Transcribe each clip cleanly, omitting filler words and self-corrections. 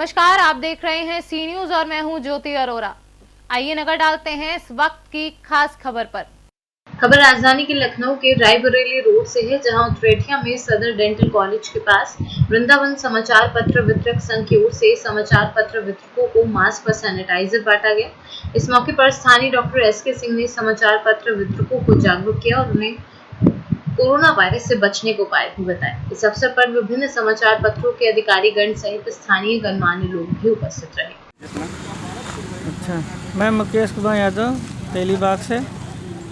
नमस्कार, आप देख रहे हैं सी न्यूज और मैं हूं ज्योति अरोरा। आइए नजर डालते हैं इस वक्त की खास खबर पर। खबर राजधानी के लखनऊ के रायबरेली रोड से है, जहां उत्तरेठिया में सदर डेंटल कॉलेज के पास वृंदावन समाचार पत्र वितरक संघ की ओर से समाचार पत्र वितरकों को मास्क व सैनिटाइजर बांटा गया। इस मौके पर स्थानीय डॉक्टर SK सिंह ने समाचार पत्र वितरकों को जागरूक किया और उन्हें कोरोना वायरस से बचने के उपाय भी बताए। इस अवसर पर विभिन्न समाचार पत्रों के अधिकारीगण सहित स्थानीय गणमान्य लोग भी उपस्थित रहे। अच्छा, मैं मुकेश कुमार यादव तेलीबाग से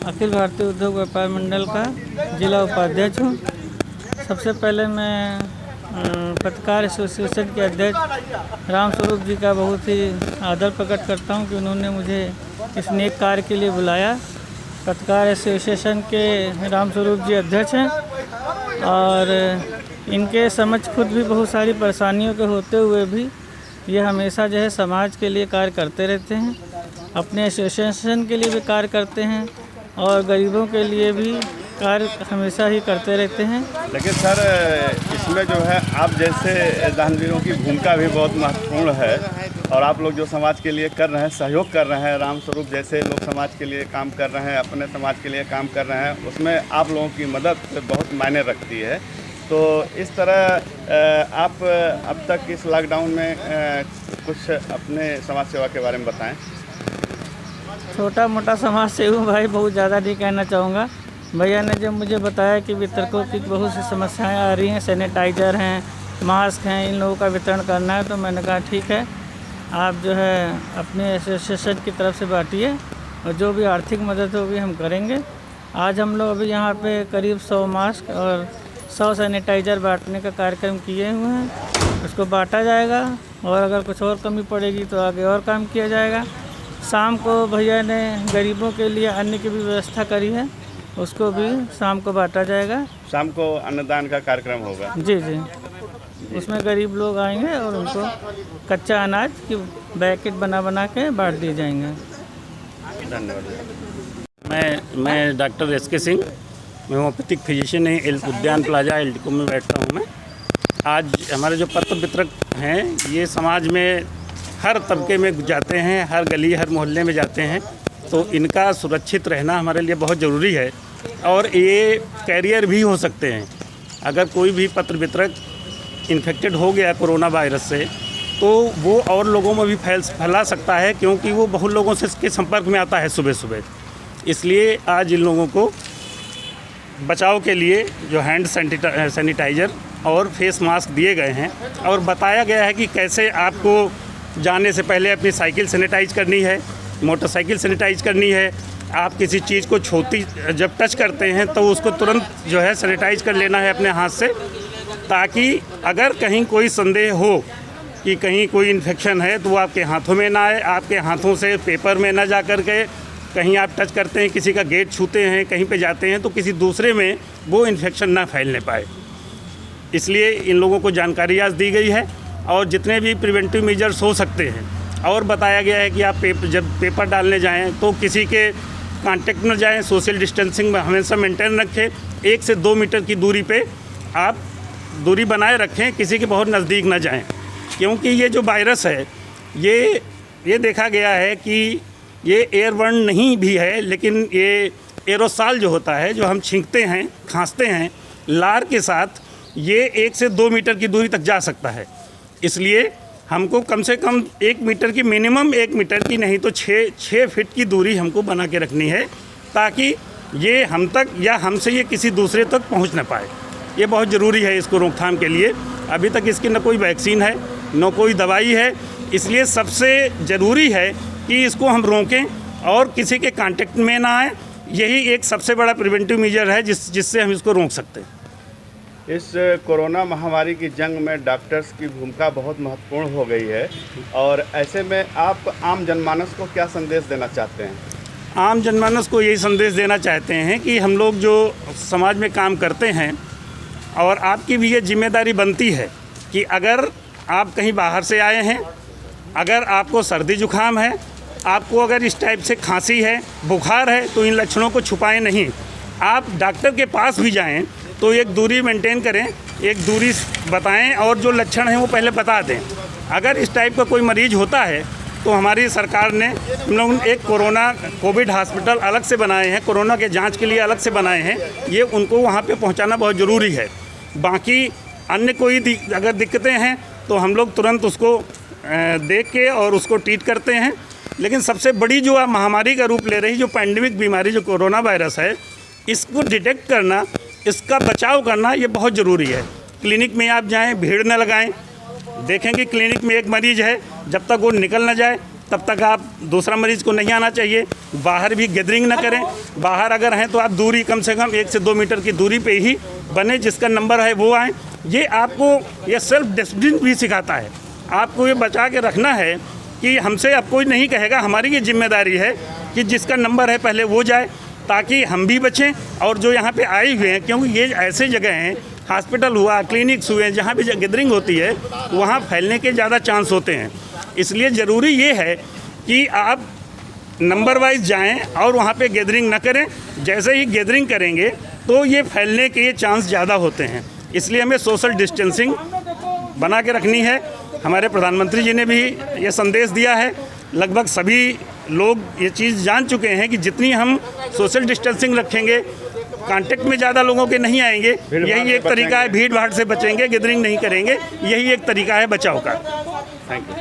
अखिल भारतीय उद्योग व्यापार मंडल का जिला उपाध्यक्ष हूँ। सबसे पहले मैं पत्रकार एसोसिएशन के अध्यक्ष रामस्वरूप जी का बहुत ही आदर प्रकट करता हूँ कि उन्होंने मुझे इस नेक कार्य के लिए बुलाया। पत्रकार एसोसिएशन के रामस्वरूप जी अध्यक्ष हैं और इनके समझ खुद भी बहुत सारी परेशानियों के होते हुए भी ये हमेशा जो है समाज के लिए कार्य करते रहते हैं, अपने एसोसिएशन के लिए भी कार्य करते हैं और गरीबों के लिए भी कार्य हमेशा ही करते रहते हैं। लेकिन सर, इसमें जो है आप जैसे दानवीरों की भूमिका भी बहुत महत्वपूर्ण है और आप लोग जो समाज के लिए कर रहे हैं, सहयोग कर रहे हैं, रामस्वरूप जैसे लोग समाज के लिए काम कर रहे हैं, अपने समाज के लिए काम कर रहे हैं, उसमें आप लोगों की मदद बहुत मायने रखती है। तो इस तरह आप अब तक इस लॉकडाउन में कुछ अपने समाज सेवा के बारे में बताएं। छोटा मोटा समाज सेवा भाई, बहुत ज़्यादा नहीं कहना चाहूँगा। भैया ने जब मुझे बताया कि वितरकों की बहुत सी समस्याएं आ रही हैं, सैनिटाइज़र हैं, मास्क हैं, इन लोगों का वितरण करना है, तो मैंने कहा ठीक है, आप जो है अपने एसोसिएशन की तरफ से बांटिए और जो भी आर्थिक मदद होगी हम करेंगे। आज हम लोग अभी यहाँ पे करीब 100 मास्क और 100 सैनिटाइज़र बांटने का कार्यक्रम किए हुए हैं। उसको बांटा जाएगा और अगर कुछ और कमी पड़ेगी तो आगे और काम किया जाएगा। शाम को भैया ने गरीबों के लिए अन्न की भी व्यवस्था करी है, उसको भी शाम को बांटा जाएगा। शाम को अन्नदान का कार्यक्रम होगा? जी। उसमें गरीब लोग आएंगे और उनको कच्चा अनाज की पैकेट बना के बांट दिए जाएंगे। धन्यवाद। मैं डॉक्टर SK सिंह, मैं होम्योपैथिक फिजिशियन है, उद्यान प्लाजा एल्टिको में बैठता हूँ। मैं आज हमारे जो पत्र वितरक हैं, ये समाज में हर तबके में जाते हैं, हर गली हर मोहल्ले में जाते हैं, तो इनका सुरक्षित रहना हमारे लिए बहुत ज़रूरी है और ये कैरियर भी हो सकते हैं। अगर कोई भी पत्र वितरक इन्फेक्टेड हो गया कोरोना वायरस से, तो वो और लोगों में भी फैला सकता है, क्योंकि वो बहुत लोगों से इसके संपर्क में आता है सुबह सुबह। इसलिए आज इन लोगों को बचाव के लिए जो हैंड सैनिटाइज़र और फेस मास्क दिए गए हैं और बताया गया है कि कैसे आपको जाने से पहले अपनी साइकिल सैनिटाइज करनी है, मोटरसाइकिल सैनिटाइज करनी है। आप किसी चीज़ को छूती जब टच करते हैं तो उसको तुरंत जो है सैनिटाइज कर लेना है अपने हाथ से, ताकि अगर कहीं कोई संदेह हो कि कहीं कोई इन्फेक्शन है तो वो आपके हाथों में ना आए, आपके हाथों से पेपर में ना जा कर के कहीं आप टच करते हैं, किसी का गेट छूते हैं, कहीं पे जाते हैं तो किसी दूसरे में वो इन्फेक्शन ना फैलने पाए। इसलिए इन लोगों को जानकारी आज दी गई है और जितने भी प्रिवेंटिव मेजर्स हो सकते हैं, और बताया गया है कि आप जब पेपर डालने जाएं तो किसी के कांटेक्ट में जाएं, सोशल डिस्टेंसिंग में हमेशा मेंटेन रखें, 1 से 2 मीटर की दूरी पे आप दूरी बनाए रखें, किसी के बहुत नज़दीक ना जाएं, क्योंकि ये जो वायरस है ये देखा गया है कि ये एयरबर्न नहीं भी है, लेकिन ये एरोसॉल जो होता है, जो हम छींकते हैं, खांसते हैं लार के साथ, ये 1 से 2 मीटर की दूरी तक जा सकता है। इसलिए हमको कम से कम 1 मीटर की, मिनिमम 1 मीटर की, नहीं तो 6 फीट की दूरी हमको बना के रखनी है, ताकि ये हम तक या हमसे ये किसी दूसरे तक पहुंच ना पाए। ये बहुत ज़रूरी है इसको रोकथाम के लिए। अभी तक इसकी न कोई वैक्सीन है, न कोई दवाई है, इसलिए सबसे ज़रूरी है कि इसको हम रोकें और किसी के कांटेक्ट में ना आए। यही एक सबसे बड़ा प्रिवेंटिव मेजर है जिससे हम इसको रोक सकते हैं। इस कोरोना महामारी की जंग में डॉक्टर्स की भूमिका बहुत महत्वपूर्ण हो गई है, और ऐसे में आप आम जनमानस को क्या संदेश देना चाहते हैं? आम जनमानस को यही संदेश देना चाहते हैं कि हम लोग जो समाज में काम करते हैं, और आपकी भी ये जिम्मेदारी बनती है कि अगर आप कहीं बाहर से आए हैं, अगर आपको सर्दी जुकाम है, आपको अगर इस टाइप से खांसी है, बुखार है, तो इन लक्षणों को छुपाएं नहीं। आप डॉक्टर के पास भी जाएं तो एक दूरी मेंटेन करें, एक दूरी बताएं और जो लक्षण हैं वो पहले बता दें, अगर इस टाइप का कोई मरीज होता है तो हमारी सरकार ने हम लोग एक कोविड हॉस्पिटल अलग से बनाए हैं, कोरोना के जांच के लिए अलग से बनाए हैं। ये उनको वहाँ पे पहुँचाना बहुत ज़रूरी है। बाकी अन्य कोई अगर दिक्कतें हैं तो हम लोग तुरंत उसको देख के और उसको ट्रीट करते हैं। लेकिन सबसे बड़ी जो महामारी का रूप ले रही जो पैंडेमिक बीमारी जो कोरोना वायरस है, इसको डिटेक्ट करना, इसका बचाव करना ये बहुत ज़रूरी है। क्लिनिक में आप जाएं, भीड़ न लगाएं। देखेंगे क्लिनिक में एक मरीज़ है, जब तक वो निकल ना जाए तब तक आप दूसरा मरीज़ को नहीं आना चाहिए। बाहर भी गैदरिंग ना करें। बाहर अगर हैं तो आप दूरी कम से कम 1 से 2 मीटर की दूरी पे ही बने, जिसका नंबर है वो आए। ये आपको ये सेल्फ डिसिप्लिन भी सिखाता है। आपको ये बचा के रखना है कि हमसे अब कोई नहीं कहेगा, हमारी ये जिम्मेदारी है कि जिसका नंबर है पहले वो जाए, ताकि हम भी बचें और जो यहाँ पे आए हुए हैं, क्योंकि ये ऐसे जगह हैं, हॉस्पिटल हुआ, क्लिनिक्स हुए, जहाँ भी गैदरिंग होती है वहाँ फैलने के ज़्यादा चांस होते हैं। इसलिए ज़रूरी ये है कि आप नंबर वाइज जाएं और वहाँ पे गैदरिंग ना करें। जैसे ही गैदरिंग करेंगे तो ये फैलने के चांस ज़्यादा होते हैं। इसलिए हमें सोशल डिस्टेंसिंग बना के रखनी है। हमारे प्रधानमंत्री जी ने भी ये संदेश दिया है। लगभग सभी लोग ये चीज़ जान चुके हैं कि जितनी हम सोशल डिस्टेंसिंग रखेंगे, कांटेक्ट में ज़्यादा लोगों के नहीं आएंगे, यही एक तरीका है। भीड़ भाड़ से बचेंगे, गैदरिंग नहीं करेंगे, यही एक तरीका है बचाव का। Thank you.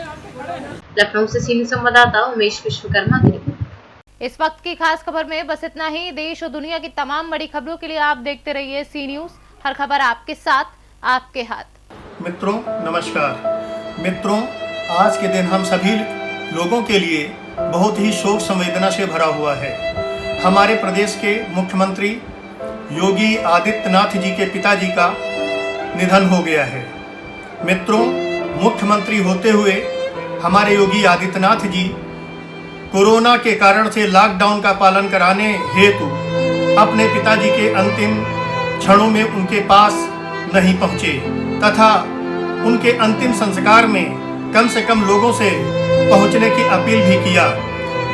लखनऊ से सीनियर संवाददाता उमेश विश्वकर्मा की रिपोर्ट। इस वक्त की खास खबर में बस इतना ही। देश और दुनिया की तमाम बड़ी खबरों के लिए आप देखते रहिए सी न्यूज़। हर खबर आपके साथ, आपके हाथ। मित्रों नमस्कार। मित्रों, आज के दिन हम सभी लोगों के लिए बहुत ही शोक संवेदना से भरा हुआ है। हमारे प्रदेश के मुख्यमंत्री योगी आदित्यनाथ जी के पिताजी का निधन हो गया है। मित्रों, मुख्यमंत्री होते हुए हमारे योगी आदित्यनाथ जी कोरोना के कारण से लॉकडाउन का पालन कराने हेतु अपने पिताजी के अंतिम क्षणों में उनके पास नहीं पहुंचे तथा उनके अंतिम संस्कार में कम से कम लोगों से पहुंचने की अपील भी किया।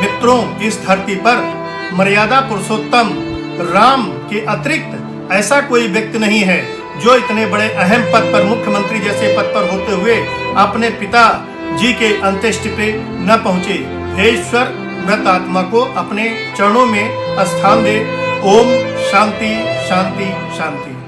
मित्रों, इस धरती पर मर्यादा पुरुषोत्तम राम के अतिरिक्त ऐसा कोई व्यक्ति नहीं है जो इतने बड़े अहम पद पर, मुख्यमंत्री जैसे पद पर होते हुए अपने पिता जी के अंत्येष्टि पे न पहुंचे। हे ईश्वर, मृत आत्मा को अपने चरणों में स्थान दे। ओम शांति शांति शांति।